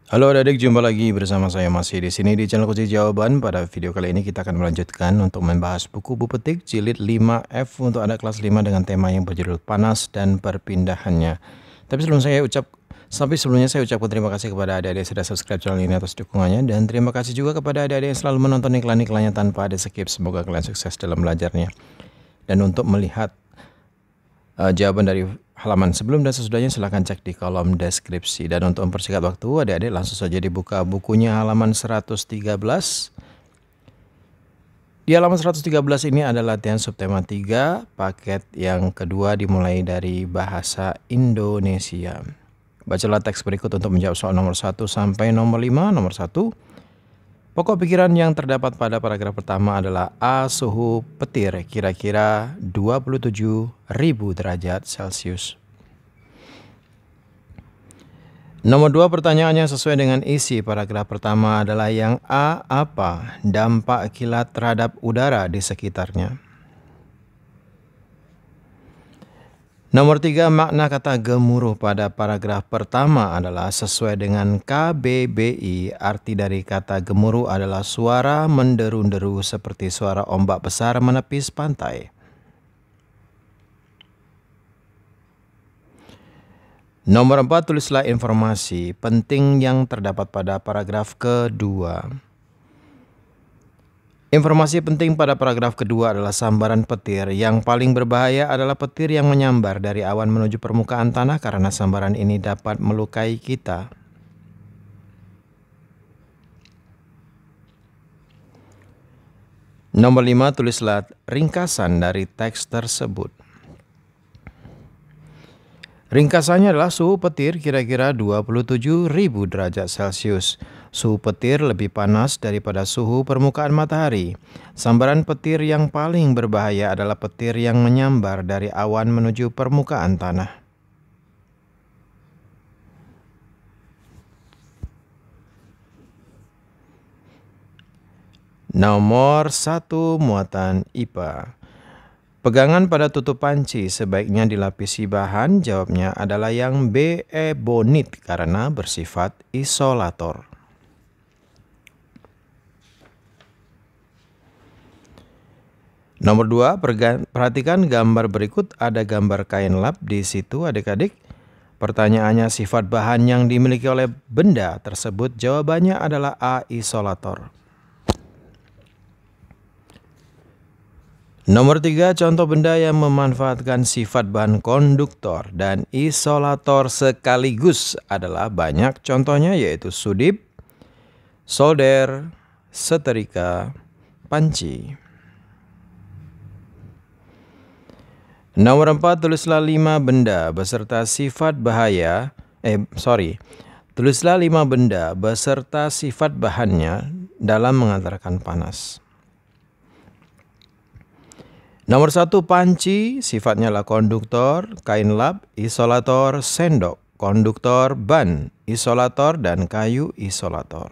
Halo adik-adik, jumpa lagi bersama saya masih di sini di channel Kunci Jawaban. Pada video kali ini kita akan melanjutkan untuk membahas buku Bu Petik jilid 5F untuk anak kelas 5 dengan tema yang berjudul Panas dan Perpindahannya. Sebelumnya saya ucapkan terima kasih kepada adik-adik yang sudah subscribe channel ini atas dukungannya, dan terima kasih juga kepada adik-adik yang selalu menonton iklan-iklannya tanpa ada skip. Semoga kalian sukses dalam belajarnya. Dan untuk melihat jawaban dari halaman sebelum dan sesudahnya silahkan cek di kolom deskripsi. Dan untuk mempersingkat waktu, adik-adik langsung saja dibuka bukunya halaman 113. Di halaman 113 ini ada latihan subtema 3, paket yang kedua dimulai dari bahasa Indonesia. Bacalah teks berikut untuk menjawab soal nomor 1 sampai nomor 5. Nomor 1. Pokok pikiran yang terdapat pada paragraf pertama adalah A. Suhu petir kira-kira 27.000 derajat Celcius. Nomor 2, pertanyaannya sesuai dengan isi paragraf pertama adalah yang A. Apa dampak kilat terhadap udara di sekitarnya? Nomor 3, makna kata gemuruh pada paragraf pertama adalah sesuai dengan KBBI. Arti dari kata gemuruh adalah suara menderu-deru seperti suara ombak besar menepis pantai. Nomor 4, tulislah informasi penting yang terdapat pada paragraf kedua. Informasi penting pada paragraf kedua adalah sambaran petir. Yang paling berbahaya adalah petir yang menyambar dari awan menuju permukaan tanah karena sambaran ini dapat melukai kita. Nomor 5, tulislah ringkasan dari teks tersebut. Ringkasannya adalah suhu petir kira-kira 27.000 derajat Celcius. Suhu petir lebih panas daripada suhu permukaan matahari. Sambaran petir yang paling berbahaya adalah petir yang menyambar dari awan menuju permukaan tanah. Nomor 1, muatan IPA. Pegangan pada tutup panci sebaiknya dilapisi bahan. Jawabnya adalah yang B. Ebonit karena bersifat isolator. Nomor 2, perhatikan gambar berikut. Ada gambar kain lap di situ adik-adik. Pertanyaannya sifat bahan yang dimiliki oleh benda tersebut. Jawabannya adalah A. Isolator. Nomor 3, contoh benda yang memanfaatkan sifat bahan konduktor dan isolator sekaligus adalah banyak contohnya, yaitu sudip, solder, setrika, panci. Nomor 4, tulislah 5 benda beserta sifat bahaya. Tulislah 5 benda beserta sifat bahannya dalam mengantarkan panas. Nomor 1, panci, sifatnya adalah konduktor, kain lap, isolator, sendok, konduktor, ban, isolator, dan kayu isolator.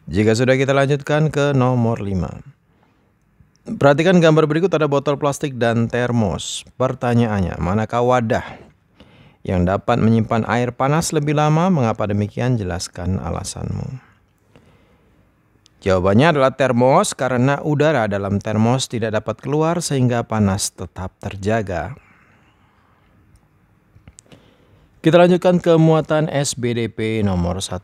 Jika sudah, kita lanjutkan ke nomor 5. Perhatikan gambar berikut, ada botol plastik dan termos. Pertanyaannya, manakah wadah yang dapat menyimpan air panas lebih lama? Mengapa demikian? Jelaskan alasanmu. Jawabannya adalah termos, karena udara dalam termos tidak dapat keluar sehingga panas tetap terjaga. Kita lanjutkan ke muatan SBDP nomor 1.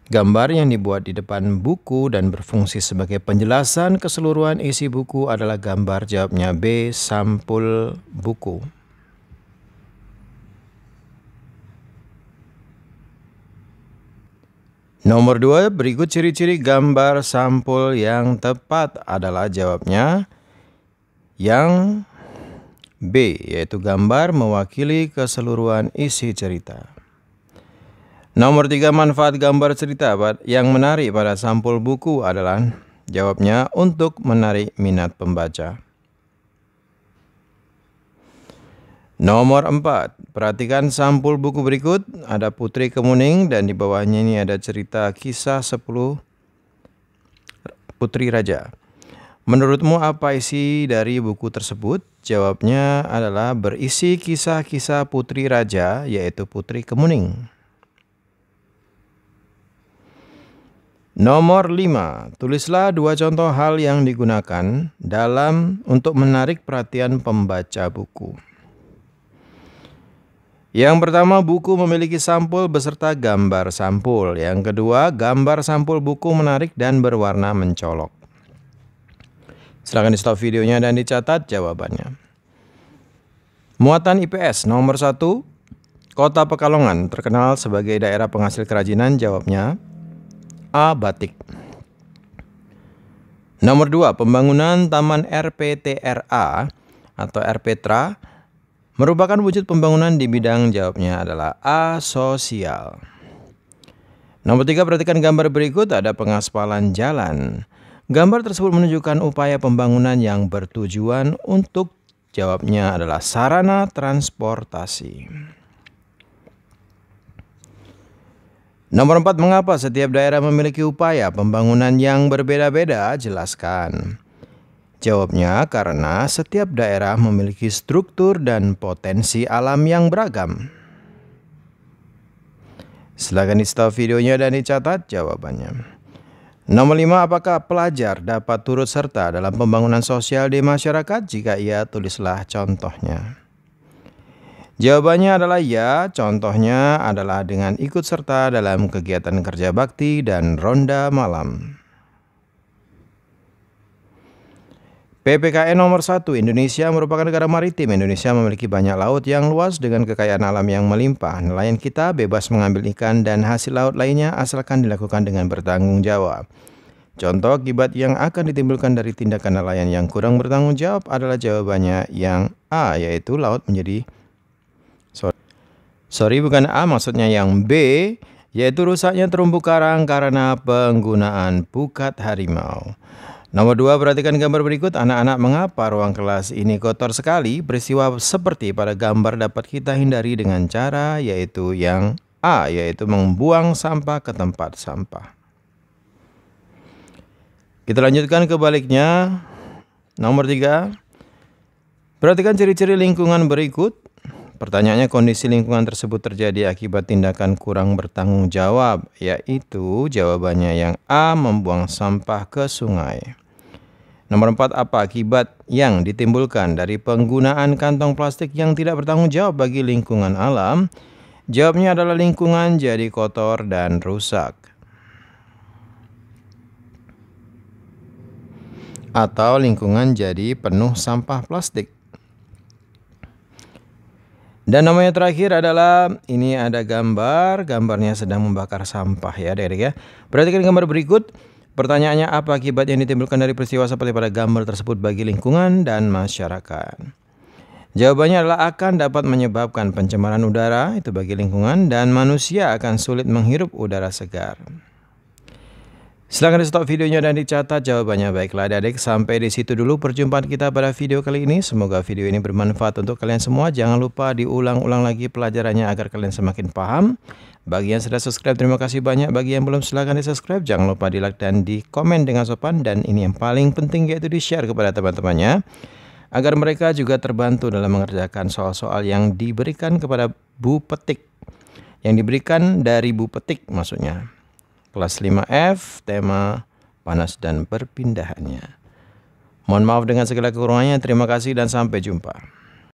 Gambar yang dibuat di depan buku dan berfungsi sebagai penjelasan keseluruhan isi buku adalah gambar. Jawabnya B. Sampul buku. Nomor 2, berikut ciri-ciri gambar sampul yang tepat adalah. Jawabnya yang B, yaitu gambar mewakili keseluruhan isi cerita. Nomor 3, manfaat gambar cerita yang menarik pada sampul buku adalah. Jawabnya untuk menarik minat pembaca. Nomor 4, perhatikan sampul buku berikut. Ada Putri Kemuning dan di bawahnya ini ada cerita kisah 10 Putri Raja. Menurutmu apa isi dari buku tersebut? Jawabnya adalah berisi kisah-kisah putri raja, yaitu Putri Kemuning. Nomor 5. Tulislah 2 contoh hal yang digunakan untuk menarik perhatian pembaca buku. Yang pertama, buku memiliki sampul beserta gambar sampul. Yang kedua, gambar sampul buku menarik dan berwarna mencolok. Silakan di stop videonya dan dicatat jawabannya. Muatan IPS nomor 1. Kota Pekalongan terkenal sebagai daerah penghasil kerajinan. Jawabnya A. Batik. Nomor 2. Pembangunan Taman RPTRA atau RPTRA merupakan wujud pembangunan di bidang. Jawabnya adalah A. Sosial. Nomor 3. Perhatikan gambar berikut, ada pengaspalan jalan. Gambar tersebut menunjukkan upaya pembangunan yang bertujuan untuk. Jawabnya adalah sarana transportasi. Nomor 4. Mengapa setiap daerah memiliki upaya pembangunan yang berbeda-beda? Jelaskan. Jawabnya karena setiap daerah memiliki struktur dan potensi alam yang beragam. Silakan di stop videonya dan dicatat jawabannya. Nomor 5. Apakah pelajar dapat turut serta dalam pembangunan sosial di masyarakat? Jika iya, tulislah contohnya. Jawabannya adalah ya, contohnya adalah dengan ikut serta dalam kegiatan kerja bakti dan ronda malam. PPKN nomor 1. Indonesia merupakan negara maritim. Indonesia memiliki banyak laut yang luas dengan kekayaan alam yang melimpah. Nelayan kita bebas mengambil ikan dan hasil laut lainnya asalkan dilakukan dengan bertanggung jawab. Contoh akibat yang akan ditimbulkan dari tindakan nelayan yang kurang bertanggung jawab adalah jawabannya yang A, yaitu laut menjadi bukan A, maksudnya yang B, yaitu rusaknya terumbu karang karena penggunaan pukat harimau. Nomor 2, perhatikan gambar berikut. Anak-anak, mengapa ruang kelas ini kotor sekali? Peristiwa seperti pada gambar dapat kita hindari dengan cara yaitu yang A, yaitu membuang sampah ke tempat sampah. Kita lanjutkan ke baliknya. Nomor 3, perhatikan ciri-ciri lingkungan berikut. Pertanyaannya, kondisi lingkungan tersebut terjadi akibat tindakan kurang bertanggung jawab, yaitu jawabannya yang A, membuang sampah ke sungai. Nomor 4, apa akibat yang ditimbulkan dari penggunaan kantong plastik yang tidak bertanggung jawab bagi lingkungan alam? Jawabnya adalah lingkungan jadi kotor dan rusak. Atau lingkungan jadi penuh sampah plastik. Dan namanya terakhir adalah, ini ada gambarnya sedang membakar sampah ya adik-adik ya. Perhatikan gambar berikut. Pertanyaannya, apa akibat yang ditimbulkan dari peristiwa seperti pada gambar tersebut bagi lingkungan dan masyarakat? Jawabannya adalah akan dapat menyebabkan pencemaran udara, itu bagi lingkungan, dan manusia akan sulit menghirup udara segar. Silahkan di stop videonya dan dicatat jawabannya. Baiklah adik-adik, sampai di situ dulu perjumpaan kita pada video kali ini. Semoga video ini bermanfaat untuk kalian semua. Jangan lupa diulang-ulang lagi pelajarannya agar kalian semakin paham. Bagi yang sudah subscribe, terima kasih banyak. Bagi yang belum, silahkan di subscribe. Jangan lupa di like dan di komen dengan sopan. Dan ini yang paling penting, yaitu di share kepada teman-temannya, agar mereka juga terbantu dalam mengerjakan soal-soal yang diberikan kepada Bu Petik. Yang diberikan dari Bu Petik maksudnya. Kelas 5F, tema panas dan perpindahannya. Mohon maaf dengan segala kekurangannya. Terima kasih dan sampai jumpa.